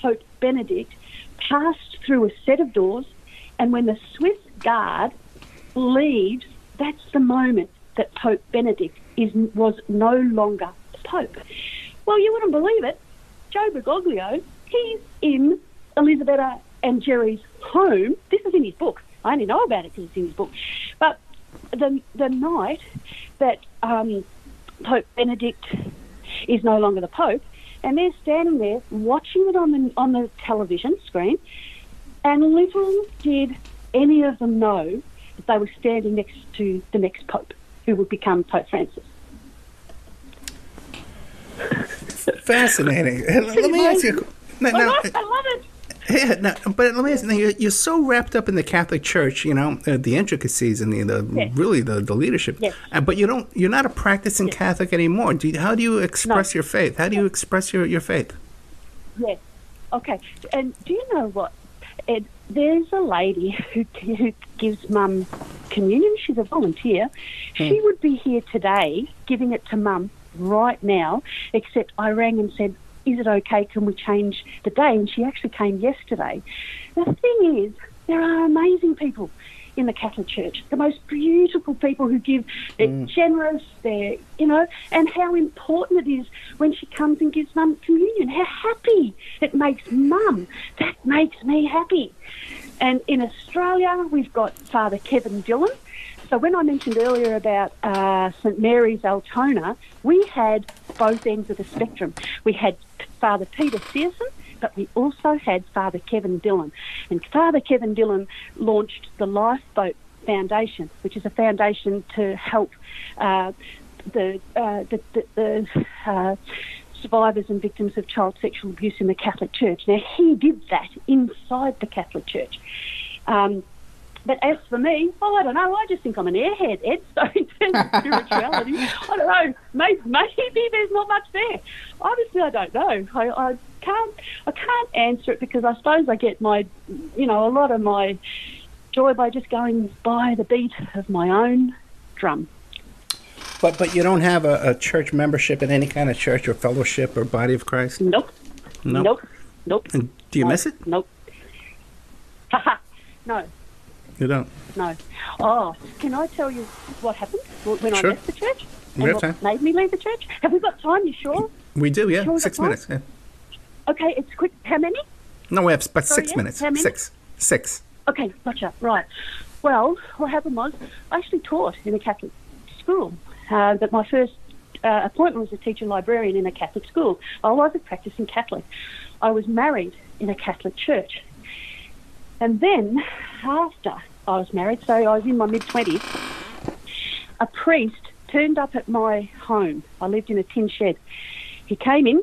Pope Benedict passed through a set of doors, and when the Swiss guard leaves, that's the moment that Pope Benedict was no longer the Pope. Well, you wouldn't believe it. Joe Bergoglio, he's in Elisabetta and Jerry's home. This is in his book. I only know about it because it's in his book. But the night that Pope Benedict is no longer the Pope, and they're standing there watching it on the television screen, and little did any of them know that they were standing next to the next Pope, who would become Pope Francis. Fascinating. Let me ask you. I love it. Yeah, no, but let me ask you, you're so wrapped up in the Catholic Church, the intricacies and the leadership. Yes. But you're not a practicing Catholic anymore. How do you express your faith? How do you express your faith? Yes. Okay. And do you know what, Ed? There's a lady who gives Mum communion. She's a volunteer. She would be here today giving it to Mum right now, except I rang and said, is it okay? Can we change the day? And she actually came yesterday. The thing is, there are amazing people in the Catholic Church, the most beautiful people who give, they're generous, and how important it is when she comes and gives Mum communion. How happy it makes Mum. That makes me happy. And in Australia, we've got Father Kevin Dillon. So when I mentioned earlier about St Mary's Altona, we had both ends of the spectrum. We had Father Peter Searson, but we also had Father Kevin Dillon. And Father Kevin Dillon launched the Lifeboat Foundation, which is a foundation to help the survivors and victims of child sexual abuse in the Catholic Church. Now, he did that inside the Catholic Church. But as for me, I don't know. I just think I'm an airhead, Ed. So in terms of spirituality, I don't know. Maybe there's not much there. Honestly, I don't know. I can't answer it, because I suppose I get a lot of my joy by just going by the beat of my own drum. But you don't have a church membership in any kind of church or fellowship or body of Christ? Nope. And do you miss it? Nope. No. You don't? No. Oh, can I tell you what happened when I left the church? We have what time. made me leave the church? Have we got time? You sure? We do, yeah. Sure 6 minutes, yeah. Okay, it's quick. How many? No, we have but Sorry, 6 minutes. How many? Six. Okay, gotcha. Right. Well, what happened was I actually taught in a Catholic school. But my first appointment was a teacher librarian in a Catholic school. I was a practicing Catholic. I was married in a Catholic church. And then, after I was married, so I was in my mid-20s, a priest turned up at my home. I lived in a tin shed. He came in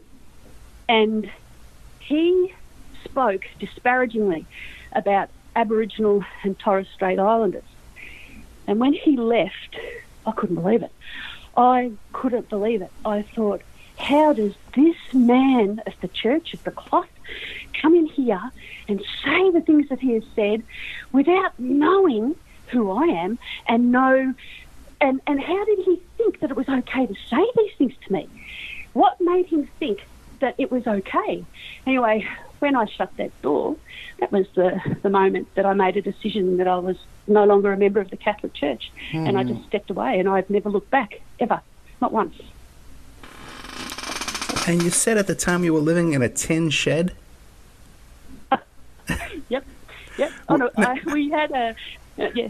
and he spoke disparagingly about Aboriginal and Torres Strait Islanders. And when he left, I couldn't believe it. I couldn't believe it. I thought, how does this man of the Church of the Cloth come in here and say the things that he has said without knowing who I am and know, and how did he think that it was okay to say these things to me? What made him think that it was okay? Anyway, when I shut that door, that was the moment that I made a decision that I was no longer a member of the Catholic Church, and I just stepped away, and I've never looked back, ever, not once. And you said at the time you were living in a tin shed? Yep. Oh, no, we had a... yeah,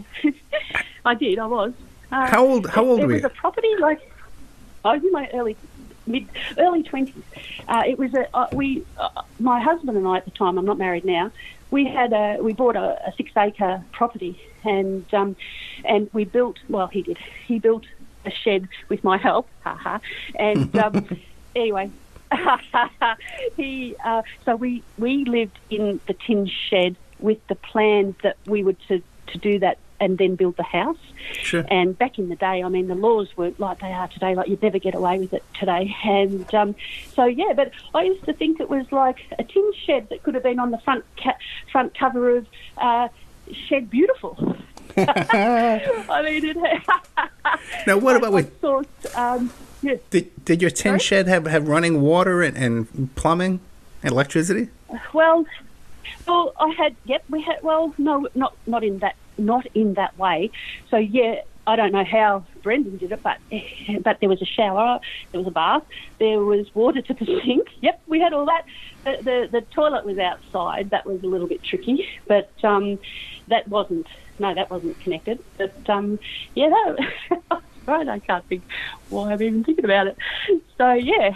I did, I was. How old were you? It was a property, like, I was in my early 20s. It was my husband and I at the time, I'm not married now, we bought a 6-acre property, and we built, well, he built a shed with my help, and anyway, so we lived in the tin shed with the plan that we were to do that and then build the house. Sure. And back in the day, I mean, the laws weren't like they are today. Like, you'd never get away with it today. And so, yeah, but I used to think it was like a tin shed that could have been on the front cover of Shed Beautiful. I mean, it now, what about with... Yes. Did your tin shed have running water and plumbing and electricity? Well, I had. Yep, we had. Well, no, not in that way. So yeah, I don't know how Brendan did it, but there was a shower, there was a bath, there was water to the sink. Yep, we had all that. The toilet was outside. That was a little bit tricky, but that wasn't connected. But yeah, no. Right, I can't think why I'm even thinking about it. So, yeah.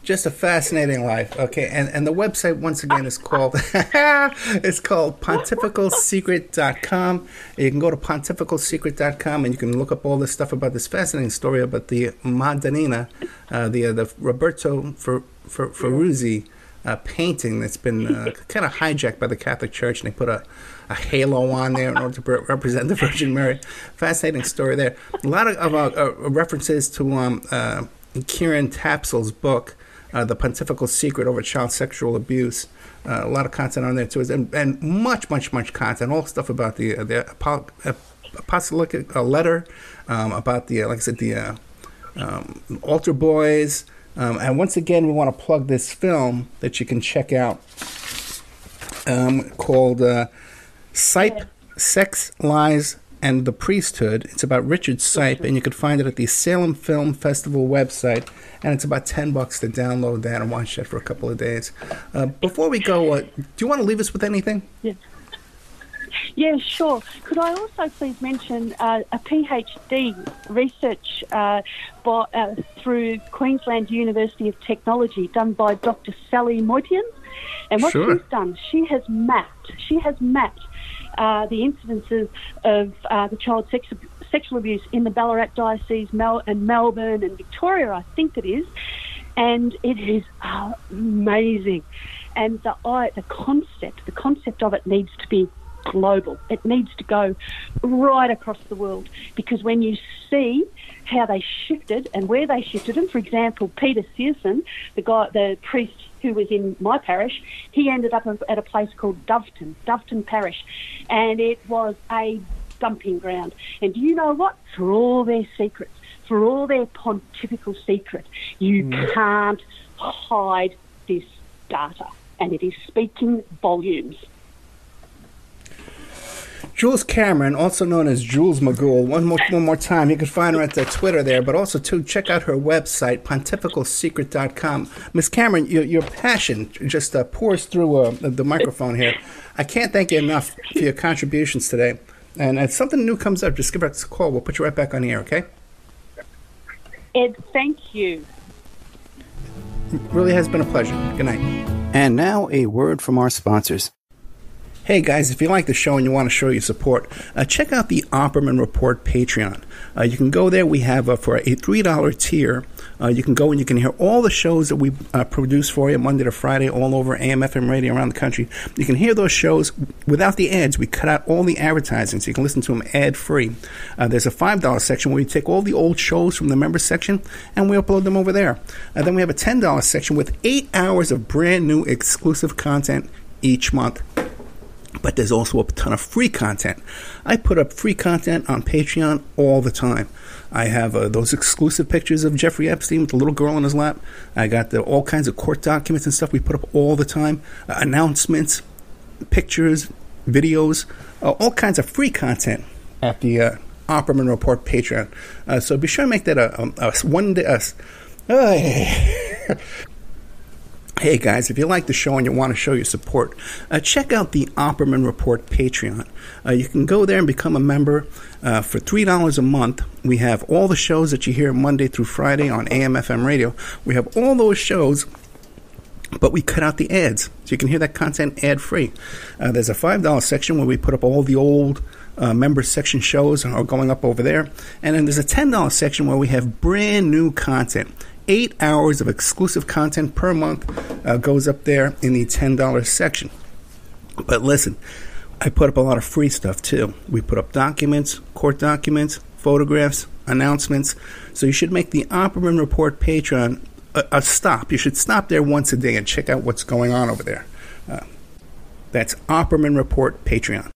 Just a fascinating life. Okay, and the website, once again, is called it's called pontificalsecret.com. You can go to pontificalsecret.com and you can look up all this stuff about this fascinating story about the Madonnina, the Roberto Ferruzzi painting that's been kind of hijacked by the Catholic Church, and they put a halo on there in order to represent the Virgin Mary. Fascinating story there. A lot of references to Kieran Tapsel's book, The Pontifical Secret Over Child Sexual Abuse. A lot of content on there too, and much content. All stuff about the apostolic letter, about the, like I said, the altar boys. And once again, we want to plug this film that you can check out called Sipe, Sex, Lies, and the Priesthood. It's about Richard Sipe, and you can find it at the Salem Film Festival website, and it's about $10 to download that and watch that for a couple of days. Before we go, do you want to leave us with anything? Yeah, sure. Could I also please mention a PhD research through Queensland University of Technology done by Dr. Sally Moitian? And what she's done, she has mapped the incidences of the child sexual abuse in the Ballarat Diocese and Melbourne and Victoria, I think it is, and it is amazing. And the concept of it needs to be global. It needs to go right across the world, because when you see how they shifted and where they shifted, and for example, Peter Searson, the priest who was in my parish, he ended up at a place called Doveton Parish, and it was a dumping ground. And do you know what? For all their secrets, for all their pontifical secret, you can't hide this data, and it is speaking volumes. Jules Cameron, also known as Jules McGool. One more time, you can find her at the Twitter there, but also, too, check out her website, pontificalsecret.com. Miss Cameron, your passion just pours through the microphone here. I can't thank you enough for your contributions today. And if something new comes up, just give us a call. We'll put you right back on the air, okay? Ed, thank you. It really has been a pleasure. Good night. And now a word from our sponsors. Hey guys, if you like the show and you want to show your support, check out the Opperman Report Patreon. You can go there. We have for a $3 tier, you can go and you can hear all the shows that we produce for you Monday to Friday all over AM/FM radio around the country. You can hear those shows without the ads. We cut out all the advertising so you can listen to them ad-free. There's a $5 section where we take all the old shows from the members section and we upload them over there. Then we have a $10 section with 8 hours of brand new exclusive content each month. But there's also a ton of free content. I put up free content on Patreon all the time. I have those exclusive pictures of Jeffrey Epstein with the little girl in his lap. I got all kinds of court documents and stuff we put up all the time. Announcements, pictures, videos, all kinds of free content at the Opperman Report Patreon. So be sure to make that a one day. Hey guys, if you like the show and you want to show your support, check out the Opperman Report Patreon. You can go there and become a member for $3 a month. We have all the shows that you hear Monday through Friday on AM/FM radio. We have all those shows, but we cut out the ads, so you can hear that content ad-free. There's a $5 section where we put up all the old member section shows are going up over there. And then there's a $10 section where we have brand new content. 8 hours of exclusive content per month goes up there in the $10 section. But listen, I put up a lot of free stuff too. We put up documents, court documents, photographs, announcements. So you should make the Opperman Report Patreon a stop. You should stop there once a day and check out what's going on over there. That's Opperman Report Patreon.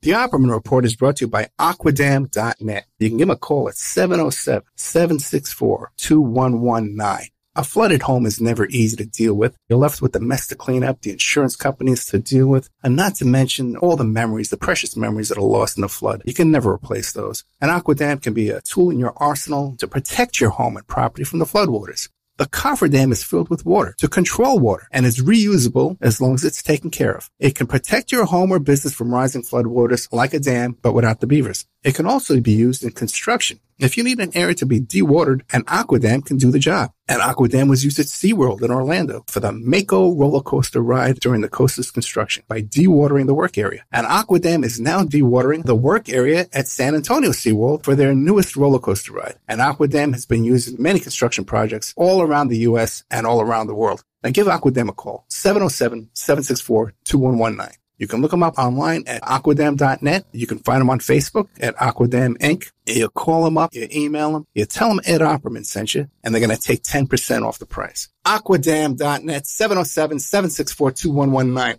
The Opperman Report is brought to you by Aquadam.net. You can give them a call at 707-764-2119. A flooded home is never easy to deal with. You're left with the mess to clean up, the insurance companies to deal with, and not to mention all the memories, the precious memories that are lost in the flood. You can never replace those. And Aquadam can be a tool in your arsenal to protect your home and property from the floodwaters. The cofferdam is filled with water to control water and is reusable as long as it's taken care of. It can protect your home or business from rising floodwaters like a dam, but without the beavers. It can also be used in construction. If you need an area to be dewatered, an Aquadam can do the job. An Aquadam was used at SeaWorld in Orlando for the Mako roller coaster ride during the coaster's construction by dewatering the work area. An Aquadam is now dewatering the work area at San Antonio SeaWorld for their newest roller coaster ride. An Aquadam has been used in many construction projects all around the U.S. and all around the world. Now give Aquadam a call, 707-764-2119. You can look them up online at aquadam.net. You can find them on Facebook at Aquadam Inc. You call them up, you email them, you tell them Ed Opperman sent you, and they're going to take 10% off the price. Aquadam.net, 707-764-2119.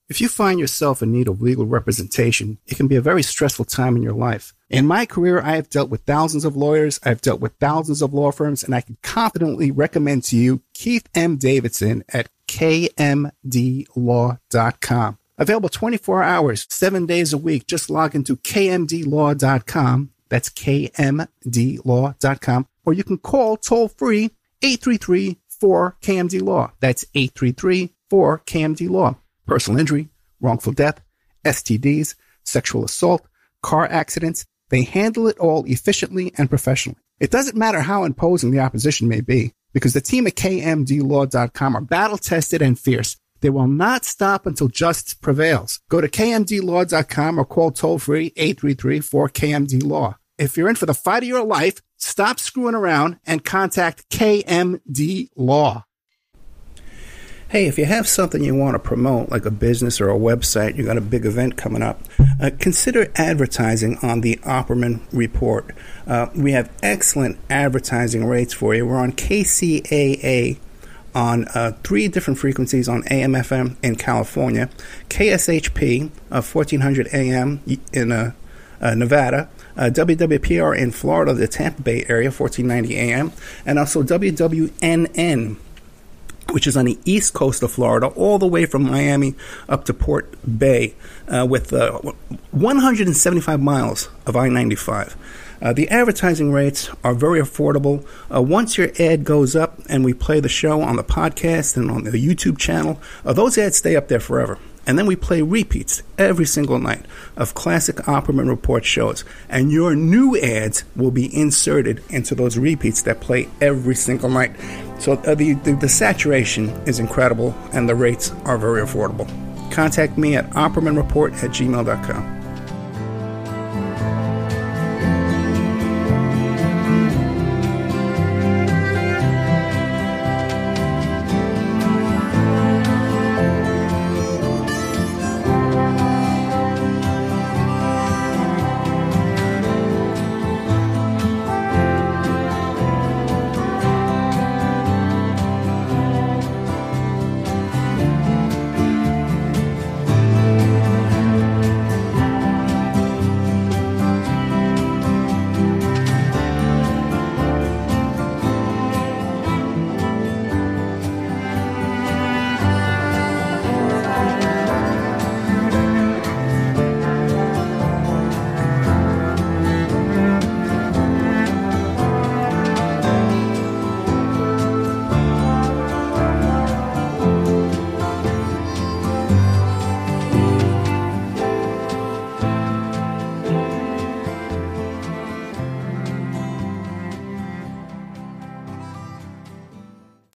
If you find yourself in need of legal representation, it can be a very stressful time in your life. In my career, I have dealt with thousands of lawyers, I've dealt with thousands of law firms, and I can confidently recommend to you Keith M. Davidson at kmdlaw.com. Available 24 hours, 7 days a week. Just log into kmdlaw.com. That's kmdlaw.com. Or you can call toll-free 833-4KMD-LAW. That's 833-4KMD-LAW. Personal injury, wrongful death, STDs, sexual assault, car accidents. They handle it all efficiently and professionally. It doesn't matter how imposing the opposition may be, because the team at kmdlaw.com are battle-tested and fierce. They will not stop until justice prevails. Go to kmdlaw.com or call toll-free 833-4KMD-LAW. If you're in for the fight of your life, stop screwing around and contact KMD Law. Hey, if you have something you want to promote, like a business or a website, you got a big event coming up, consider advertising on the Opperman Report. We have excellent advertising rates for you. We're on KCAA on 3 different frequencies on AM/FM in California, KSHP 1400 AM in Nevada, WWPR in Florida, the Tampa Bay area, 1490 AM, and also WWNN, which is on the east coast of Florida, all the way from Miami up to Port Bay, with 175 miles of I-95. The advertising rates are very affordable. Once your ad goes up and we play the show on the podcast and on the YouTube channel, those ads stay up there forever. And then we play repeats every single night of classic Opperman Report shows. And your new ads will be inserted into those repeats that play every single night. So the saturation is incredible and the rates are very affordable. Contact me at oppermanreport@gmail.com.